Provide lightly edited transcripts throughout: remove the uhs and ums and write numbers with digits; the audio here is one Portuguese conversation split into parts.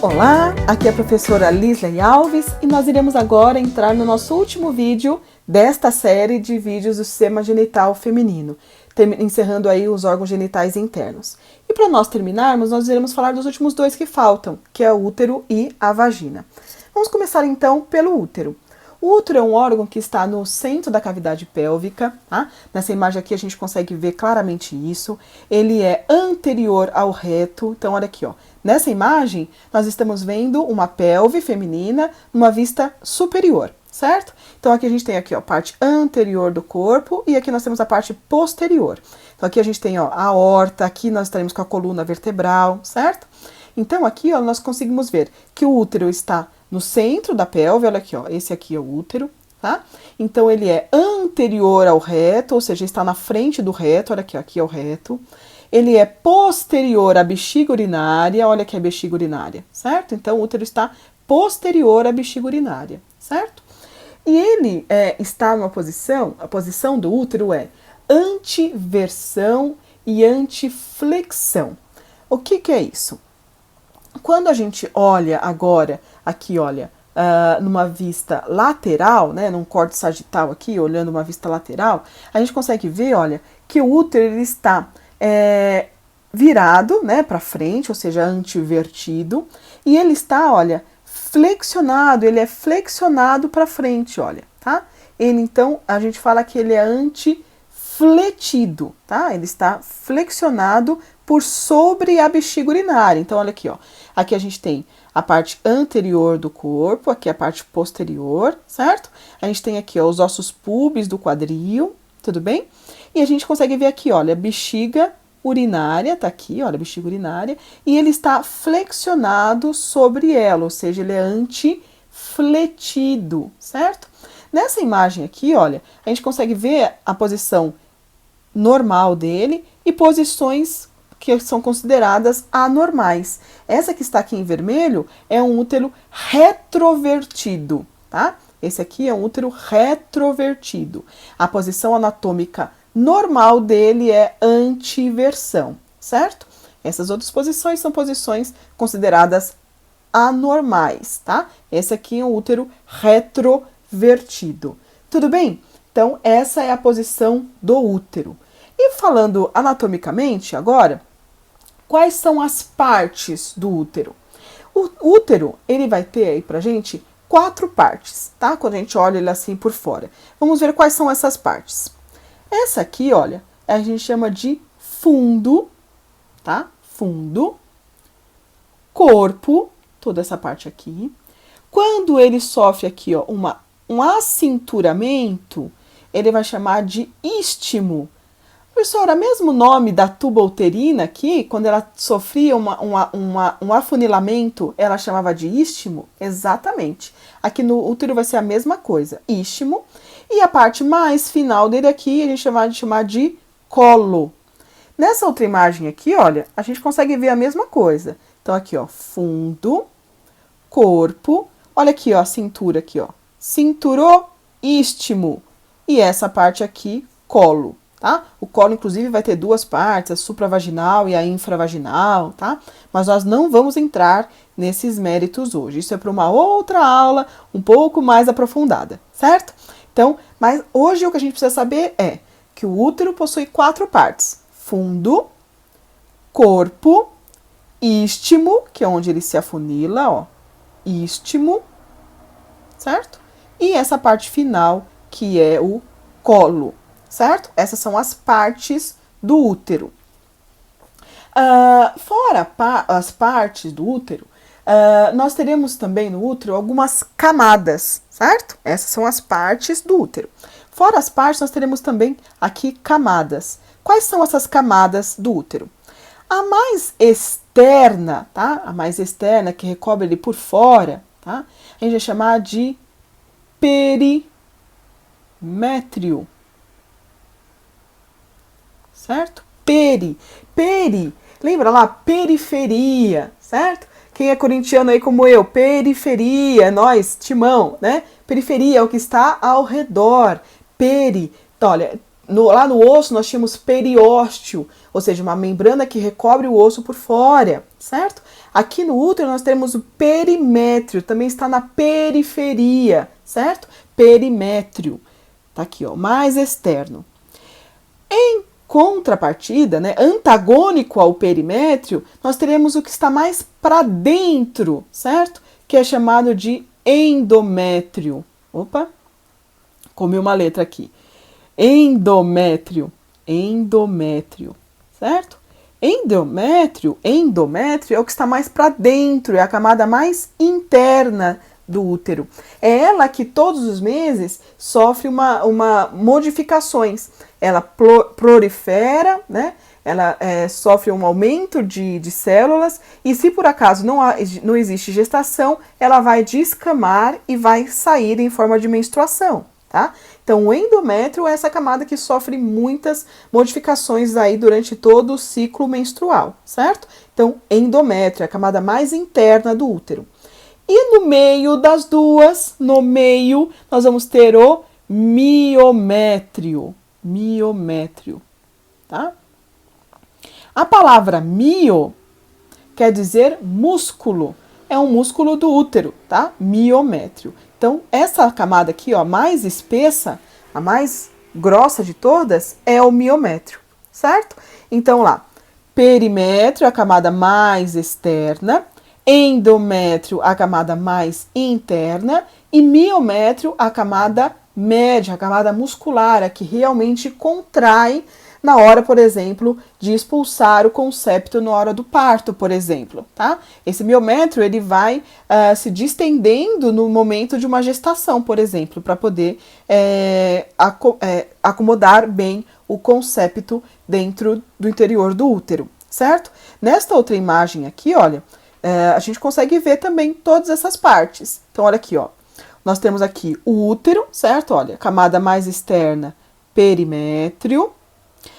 Olá, aqui é a professora Lisley Alves e nós iremos agora entrar no nosso último vídeo desta série de vídeos do sistema genital feminino, encerrando aí os órgãos genitais internos. E para nós terminarmos, nós iremos falar dos últimos dois que faltam, que é o útero e a vagina. Vamos começar então pelo útero. O útero é um órgão que está no centro da cavidade pélvica, tá? Nessa imagem aqui a gente consegue ver claramente isso. Ele é anterior ao reto, então olha aqui, ó. Nessa imagem nós estamos vendo uma pelve feminina numa vista superior, certo? Então aqui a gente tem aqui, ó, a parte anterior do corpo e aqui nós temos a parte posterior. Então aqui a gente tem, ó, a aorta, aqui nós estaremos com a coluna vertebral, certo? Então aqui, ó, nós conseguimos ver que o útero está no centro da pelve, olha aqui, ó, esse aqui é o útero, tá? Então ele é anterior ao reto, ou seja, está na frente do reto, olha aqui, ó, aqui é o reto. Ele é posterior à bexiga urinária, olha aqui a bexiga urinária, certo? Então o útero está posterior à bexiga urinária, certo? E ele está numa posição, a posição do útero é antiversão e antiflexão. O que é isso? Quando a gente olha agora, aqui olha, numa vista lateral, né, num corte sagital aqui, olhando uma vista lateral, a gente consegue ver, olha, que o útero ele está virado, né, para frente, ou seja, antivertido, e ele está, olha, flexionado, ele é flexionado para frente, olha, tá? Ele, então, a gente fala que ele é antifletido, tá? Ele está flexionado por sobre a bexiga urinária. Então, olha aqui, ó. Aqui a gente tem a parte anterior do corpo, aqui a parte posterior, certo? A gente tem aqui, ó, os ossos pubis do quadril, tudo bem? E a gente consegue ver aqui, olha, bexiga urinária, tá aqui, olha, bexiga urinária, e ele está flexionado sobre ela, ou seja, ele é antifletido, certo? Nessa imagem aqui, olha, a gente consegue ver a posição normal dele e posições que são consideradas anormais. Essa que está aqui em vermelho é um útero retrovertido, tá? Esse aqui é um útero retrovertido. A posição anatômica normal dele é antiversão, certo? Essas outras posições são posições consideradas anormais, tá? Esse aqui é um útero retrovertido. Tudo bem? Então, essa é a posição do útero. E falando anatomicamente agora, quais são as partes do útero? O útero, ele vai ter aí pra gente 4 partes, tá? Quando a gente olha ele assim por fora. Vamos ver quais são essas partes. Essa aqui, olha, a gente chama de fundo, tá? Fundo, corpo, toda essa parte aqui. Quando ele sofre aqui, ó, um acinturamento, ele vai chamar de istmo. Professora, mesmo nome da tuba uterina aqui, quando ela sofria um afunilamento, ela chamava de istmo? Exatamente. Aqui no útero vai ser a mesma coisa, istmo. E a parte mais final dele aqui, a gente vai chamar de colo. Nessa outra imagem aqui, olha, a gente consegue ver a mesma coisa. Então aqui, ó, fundo, corpo. Olha aqui, ó, a cintura aqui, ó. Cinturoistmo. E essa parte aqui, colo. Tá? O colo, inclusive, vai ter 2 partes, a supravaginal e a infravaginal, tá? Mas nós não vamos entrar nesses méritos hoje. Isso é para uma outra aula um pouco mais aprofundada, certo? Então, mas hoje o que a gente precisa saber é que o útero possui 4 partes: fundo, corpo, istmo, que é onde ele se afunila, ó, istmo, certo? E essa parte final, que é o colo. Certo? Essas são as partes do útero. Fora as partes do útero, nós teremos também no útero algumas camadas, certo? Essas são as partes do útero. Fora as partes, nós teremos também aqui camadas. Quais são essas camadas do útero? A mais externa, tá? A mais externa, que recobre ele por fora, tá? A gente vai chamar de perimétrio. Certo? Peri, lembra lá? Periferia, certo? Quem é corintiano aí como eu? Periferia, nós, timão, né? Periferia é o que está ao redor. Então, olha, lá no osso nós tínhamos periósteo, ou seja, uma membrana que recobre o osso por fora, certo? Aqui no útero nós temos o perimétrio, também está na periferia, certo? Perimétrio, tá aqui, ó, mais externo. Em contrapartida, né, antagônico ao perimétrio, nós teremos o que está mais para dentro, certo? Que é chamado de endométrio. Opa, comi uma letra aqui. Endométrio, endométrio, certo? Endométrio é o que está mais para dentro, é a camada mais interna do útero. É ela que todos os meses sofre uma modificações. Ela prolifera, né? Ela sofre um aumento de células e se por acaso não existe gestação, ela vai descamar e vai sair em forma de menstruação, tá? Então, o endométrio é essa camada que sofre muitas modificações aí durante todo o ciclo menstrual, certo? Então, endométrio é a camada mais interna do útero. E no meio das duas, no meio, nós vamos ter o miométrio. Miométrio, tá? A palavra mio quer dizer músculo. É um músculo do útero, tá? Miométrio. Então, essa camada aqui, ó, mais espessa, a mais grossa de todas, é o miométrio, certo? Então, lá, perimétrio, a camada mais externa, endométrio, a camada mais interna, e miométrio, a camada média, a camada muscular, a que realmente contrai na hora, por exemplo, de expulsar o concepto na hora do parto, por exemplo, tá? Esse miométrio, ele vai se distendendo no momento de uma gestação, por exemplo, para poder acomodar bem o concepto dentro do interior do útero, certo? Nesta outra imagem aqui, olha, a gente consegue ver também todas essas partes. Então, olha aqui, ó. Nós temos aqui o útero, certo? Olha, camada mais externa, perimétrio.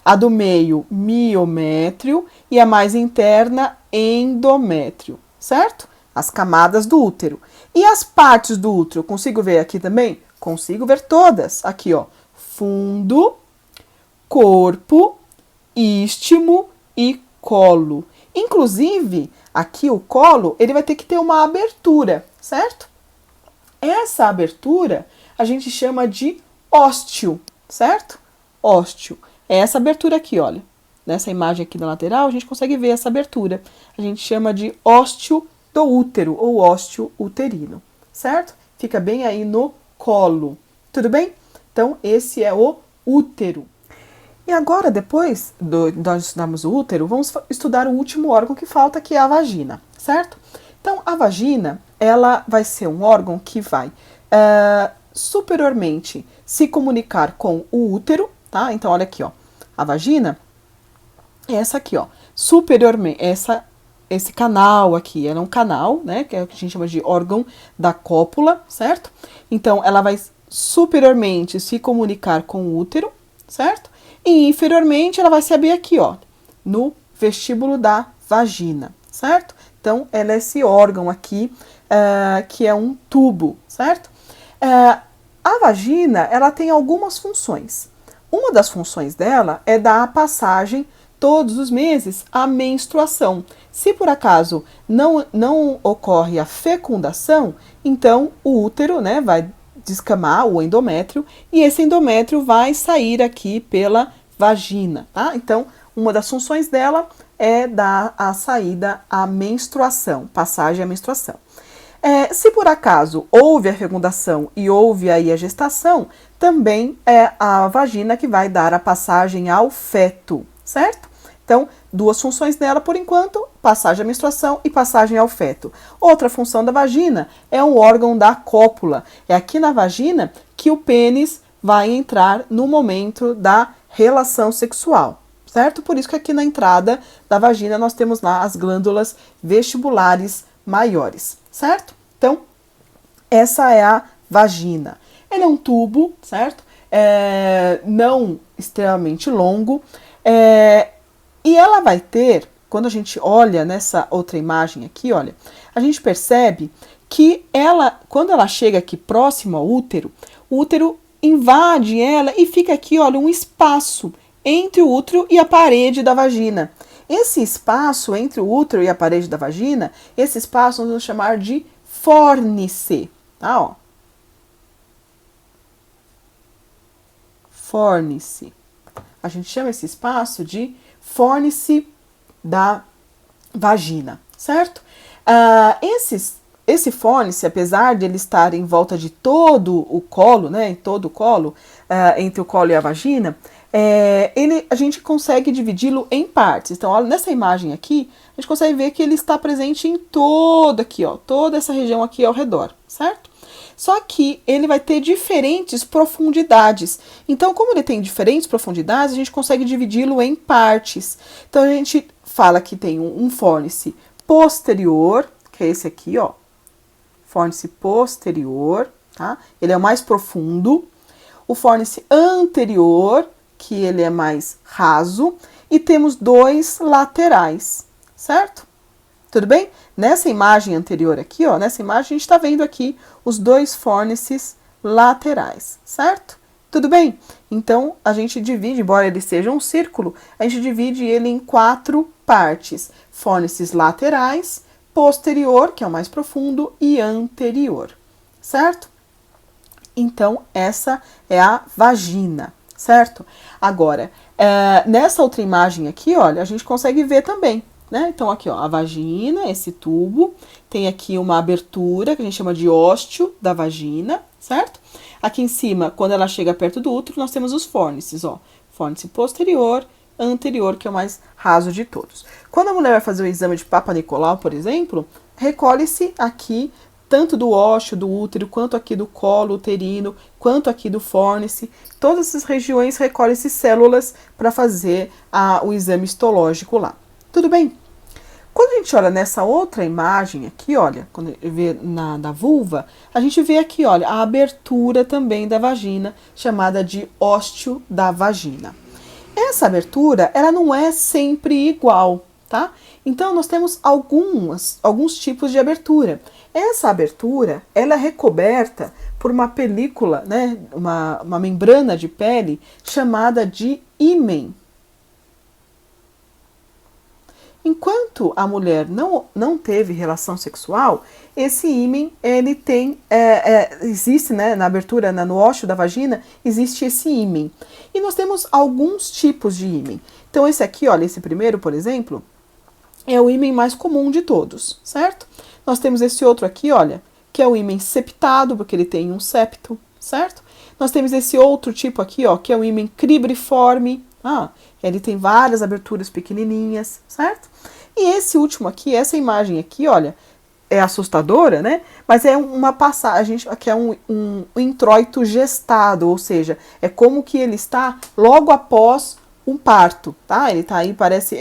A do meio, miométrio, e a mais interna, endométrio, certo? As camadas do útero. E as partes do útero, consigo ver aqui também? Consigo ver todas. Aqui, ó, fundo, corpo, istmo e colo. Inclusive, aqui o colo, ele vai ter que ter uma abertura, certo? Essa abertura a gente chama de ósteo, certo? Ósteo. É essa abertura aqui, olha. Nessa imagem aqui da lateral, a gente consegue ver essa abertura. A gente chama de ósteo do útero, ou ósteo uterino, certo? Fica bem aí no colo, tudo bem? Então, esse é o útero. E agora, depois de nós estudarmos o útero, vamos estudar o último órgão que falta, que é a vagina, certo? Então, a vagina, ela vai ser um órgão que vai superiormente se comunicar com o útero, tá? Então, olha aqui, ó. A vagina é essa aqui, ó. Superiormente, esse canal aqui, ela é um canal, né? Que é o que a gente chama de órgão da cópula, certo? Então, ela vai superiormente se comunicar com o útero, certo? E inferiormente, ela vai se abrir aqui, ó, no vestíbulo da vagina, certo? Então, ela é esse órgão aqui, que é um tubo, certo? A vagina, ela tem algumas funções. Uma das funções dela é dar a passagem todos os meses à menstruação. Se por acaso não ocorre a fecundação, então o útero, né, vai descamar o endométrio e esse endométrio vai sair aqui pela vagina, tá? Então, uma das funções dela é dar a saída à menstruação, passagem à menstruação. Se por acaso houve a fecundação e houve aí a gestação, também é a vagina que vai dar a passagem ao feto, certo? Então, duas funções dela por enquanto, passagem à menstruação e passagem ao feto. Outra função da vagina é um órgão da cópula. É aqui na vagina que o pênis vai entrar no momento da relação sexual, certo? Por isso que aqui na entrada da vagina nós temos lá as glândulas vestibulares maiores, certo? Então, essa é a vagina. Ela é um tubo, certo? Não extremamente longo. E ela vai ter, quando a gente olha nessa outra imagem aqui, olha, a gente percebe que ela, quando ela chega aqui próximo ao útero, o útero invade ela e fica aqui, olha, um espaço entre o útero e a parede da vagina. Esse espaço entre o útero e a parede da vagina, esse espaço nós vamos chamar de fórnice, tá, ó. Fórnice. A gente chama esse espaço de fórnice da vagina, certo? Esse fórnice, apesar de ele estar em volta de todo o colo, né, em todo o colo, entre o colo e a vagina, a gente consegue dividi-lo em partes. Então, olha, nessa imagem aqui, a gente consegue ver que ele está presente em todo aqui, ó, toda essa região aqui ao redor, certo? Só que ele vai ter diferentes profundidades. Então, como ele tem diferentes profundidades, a gente consegue dividi-lo em partes. Então, a gente fala que tem um fórnice posterior, que é esse aqui, ó, fórnice posterior, tá? Ele é o mais profundo. O fórnice anterior, que ele é mais raso, e temos dois laterais, certo? Tudo bem? Nessa imagem anterior aqui, ó, nessa imagem a gente está vendo aqui os dois fórnices laterais, certo? Tudo bem? Então, a gente divide, embora ele seja um círculo, a gente divide ele em 4 partes. Fórnices laterais, posterior, que é o mais profundo, e anterior, certo? Então, essa é a vagina, certo? Agora, nessa outra imagem aqui, olha, a gente consegue ver também, né? Então, aqui, ó, a vagina, esse tubo, tem aqui uma abertura, que a gente chama de ósteo da vagina, certo? Aqui em cima, quando ela chega perto do útero, nós temos os fórnices, ó. Fórnice posterior, anterior, que é o mais raso de todos. Quando a mulher vai fazer o exame de Papa Nicolau, por exemplo, recolhe-se aqui tanto do ósseo, do útero, quanto aqui do colo uterino, quanto aqui do fórnice. Todas essas regiões recolhem-se células para fazer o exame histológico lá. Tudo bem? Quando a gente olha nessa outra imagem aqui, olha, quando vê da vulva, a gente vê aqui, olha, a abertura também da vagina, chamada de ósteo da vagina. Essa abertura, ela não é sempre igual, tá? Então, nós temos alguns tipos de abertura. Essa abertura, ela é recoberta por uma película, né, uma membrana de pele chamada de ímen. Enquanto a mulher não teve relação sexual, esse ímen, ele tem, existe, né, na abertura, no ósseo da vagina, existe esse ímen. E nós temos alguns tipos de ímen. Então, esse aqui, olha, esse primeiro, por exemplo, é o ímen mais comum de todos, certo? Nós temos esse outro aqui, olha, que é o ímen septado, porque ele tem um septo, certo? Nós temos esse outro tipo aqui, ó, que é o ímen cribriforme. Ele tem várias aberturas pequenininhas, certo? E esse último aqui, essa imagem aqui, olha, é assustadora, né? Mas é uma passagem, que é um introito gestado, ou seja, é como que ele está logo após um parto, tá? Ele tá aí, parece,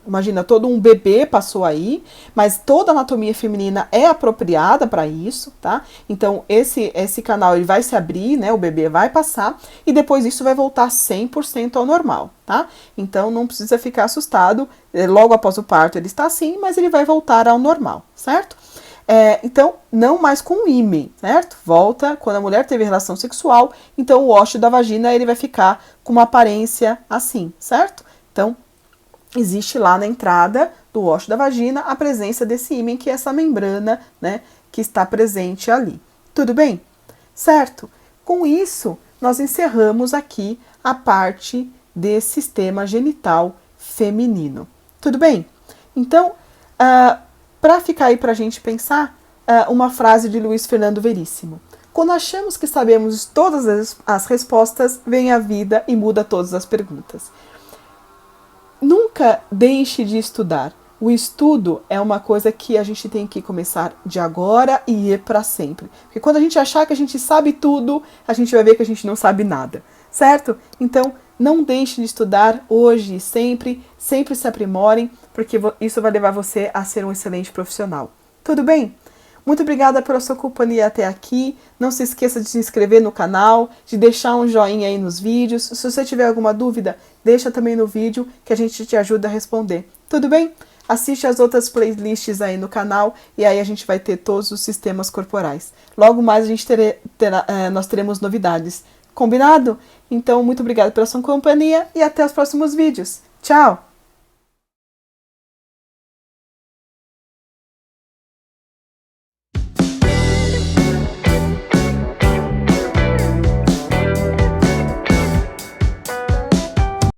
imagina, todo um bebê passou aí, mas toda a anatomia feminina é apropriada para isso, tá? Então, esse canal, ele vai se abrir, né? O bebê vai passar, e depois isso vai voltar 100% ao normal, tá? Então, não precisa ficar assustado, logo após o parto ele está assim, mas ele vai voltar ao normal, certo? Então, não mais com ímen, certo? Volta quando a mulher teve relação sexual, então o ósseo da vagina ele vai ficar com uma aparência assim, certo? Então, existe lá na entrada do ósseo da vagina a presença desse ímen, que é essa membrana, né, que está presente ali. Tudo bem? Certo? Com isso, nós encerramos aqui a parte desse sistema genital feminino. Tudo bem? Então, para ficar aí para a gente pensar, uma frase de Luiz Fernando Veríssimo. Quando achamos que sabemos todas as respostas, vem a vida e muda todas as perguntas. Nunca deixe de estudar. O estudo é uma coisa que a gente tem que começar de agora e ir para sempre. Porque quando a gente achar que a gente sabe tudo, a gente vai ver que a gente não sabe nada, certo? Então, não deixe de estudar hoje e sempre se aprimorem, porque isso vai levar você a ser um excelente profissional. Tudo bem? Muito obrigada pela sua companhia até aqui. Não se esqueça de se inscrever no canal, de deixar um joinha aí nos vídeos. Se você tiver alguma dúvida, deixa também no vídeo que a gente te ajuda a responder. Tudo bem? Assiste as outras playlists aí no canal e aí a gente vai ter todos os sistemas corporais. Logo mais nós teremos novidades Combinado? Então, muito obrigada pela sua companhia e até os próximos vídeos. Tchau!